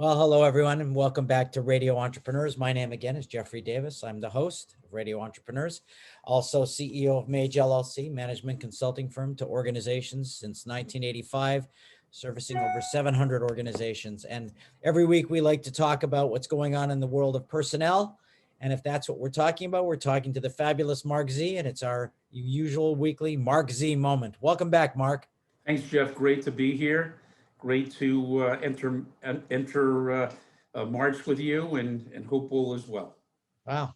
Well, hello, everyone, and welcome back to Radio Entrepreneurs. My name again is Jeffrey Davis. I'm the host of Radio Entrepreneurs, also CEO of Mage LLC, management consulting firm to organizations since 1985, servicing over 700 organizations. And every week we like to talk about what's going on in the world of personnel. And if that's what we're talking about, we're talking to the fabulous Marc Z, and it's our usual weekly Marc Z moment. Welcome back, Marc. Thanks, Jeff. Great to be here. Great to enter March with you and hopeful as well. Wow.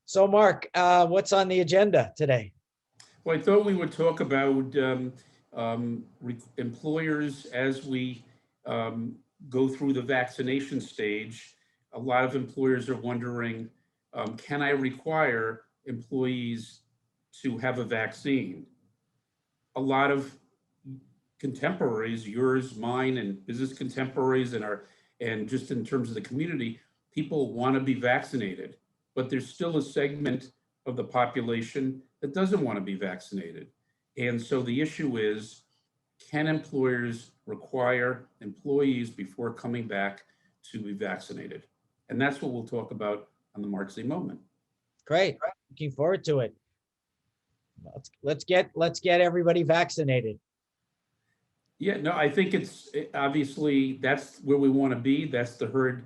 So, Marc, what's on the agenda today? Well, I thought we would talk about employers as we go through the vaccination stage. A lot of employers are wondering, can I require employees to have a vaccine? A lot of contemporaries, yours, mine, and business contemporaries, and just in terms of the community, people want to be vaccinated, but there's still a segment of the population that doesn't want to be vaccinated. And so the issue is, can employers require employees before coming back to be vaccinated? And that's what we'll talk about on the Marc Z Moment. Great. Looking forward to it. Let's get everybody vaccinated. Yeah, no, I think obviously that's where we want to be. That's the herd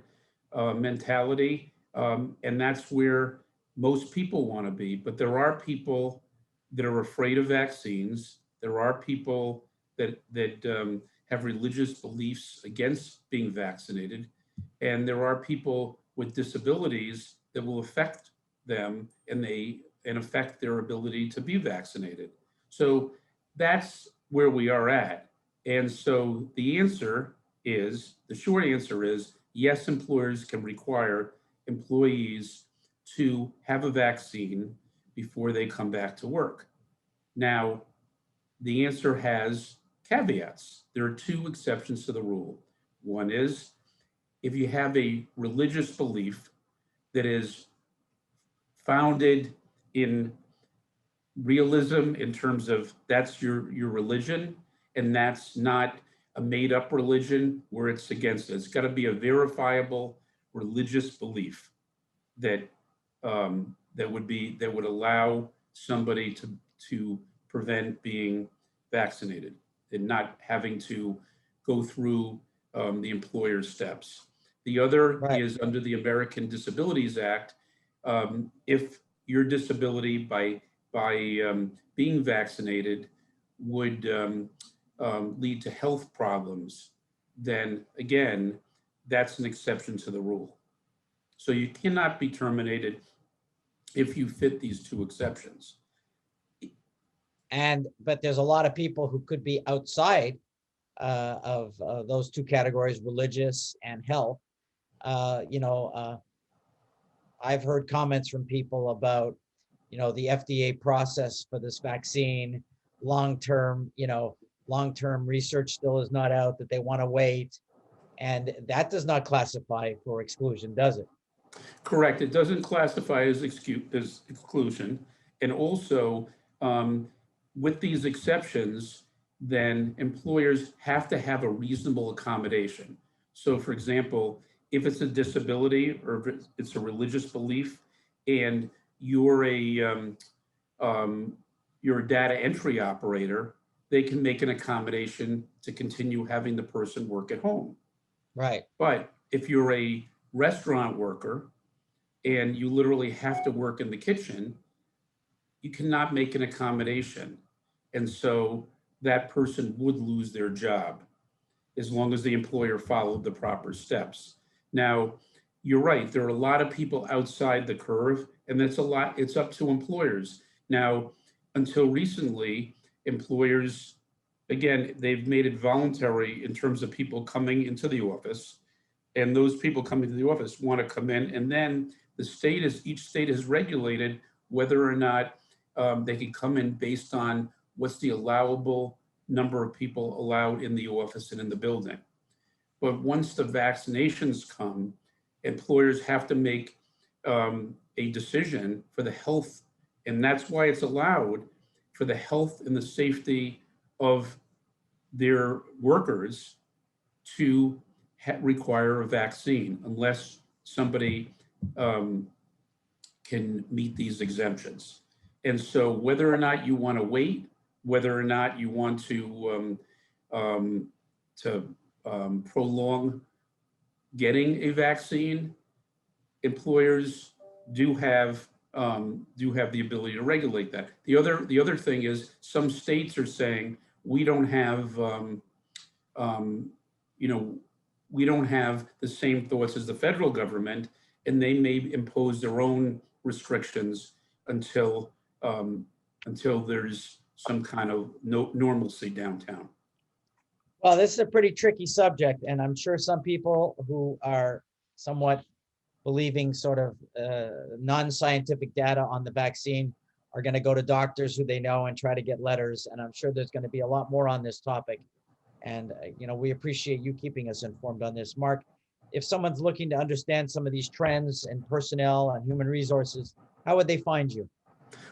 mentality. And that's where most people want to be. But there are people that are afraid of vaccines. There are people that have religious beliefs against being vaccinated. And there are people with disabilities that will affect them and affect their ability to be vaccinated. So that's where we are at. And so the short answer is yes, employers can require employees to have a vaccine before they come back to work. Now, the answer has caveats. There are two exceptions to the rule. One is if you have a religious belief that is founded in realism in terms of that's your religion, and that's not a made-up religion where it's against it. It's got to be a verifiable religious belief that that would allow somebody to prevent being vaccinated and not having to go through the employer's steps. The other is under the American Disabilities Act. If your disability by being vaccinated would lead to health problems, then again, that's an exception to the rule. So you cannot be terminated if you fit these two exceptions. But there's a lot of people who could be outside of those two categories, religious and health. I've heard comments from people about, the FDA process for this vaccine, long-term research still is not out, that they want to wait. And that does not classify for exclusion, does it? Correct. It doesn't classify as exclusion. And also, with these exceptions, then employers have to have a reasonable accommodation. So, for example, if it's a disability or if it's a religious belief, and you're a data entry operator, they can make an accommodation to continue having the person work at home. Right. But if you're a restaurant worker and you literally have to work in the kitchen, you cannot make an accommodation. And so that person would lose their job as long as the employer followed the proper steps. Now, you're right, there are a lot of people outside the curve, and it's up to employers. Now, until recently, employers, again, they've made it voluntary in terms of people coming into the office, and those people coming to the office want to come in, and then each state has regulated whether or not they can come in based on what's the allowable number of people allowed in the office and in the building. But once the vaccinations come, employers have to make a decision for the health, and that's why it's allowed, for the health and the safety of their workers to require a vaccine unless somebody can meet these exemptions. And so whether or not you want to wait, whether or not you want to prolong getting a vaccine, employers do have the ability to regulate that. The other thing is some states are saying we don't have we don't have the same thoughts as the federal government, and they may impose their own restrictions until there's some kind of normalcy downtown. Well, this is a pretty tricky subject, and I'm sure some people who are somewhat believing sort of non-scientific data on the vaccine are going to go to doctors who they know and try to get letters. And I'm sure there's going to be a lot more on this topic. And, we appreciate you keeping us informed on this. Mark, if someone's looking to understand some of these trends and personnel and human resources, how would they find you?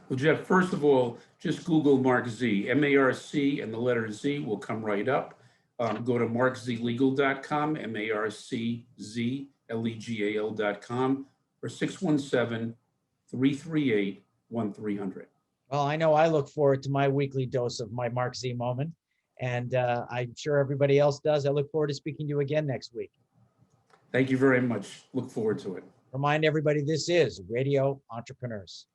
Well, Jeff, first of all, just Google Marc Z, M-A-R-C, and the letter Z will come right up. Go to marczlegal.com, MARCZLEGAL.com, or 617-338-1300. Well, I know I look forward to my weekly dose of my Marc Z moment, and I'm sure everybody else does. I look forward to speaking to you again next week. Thank you very much. Look forward to it. Remind everybody, this is Radio Entrepreneurs.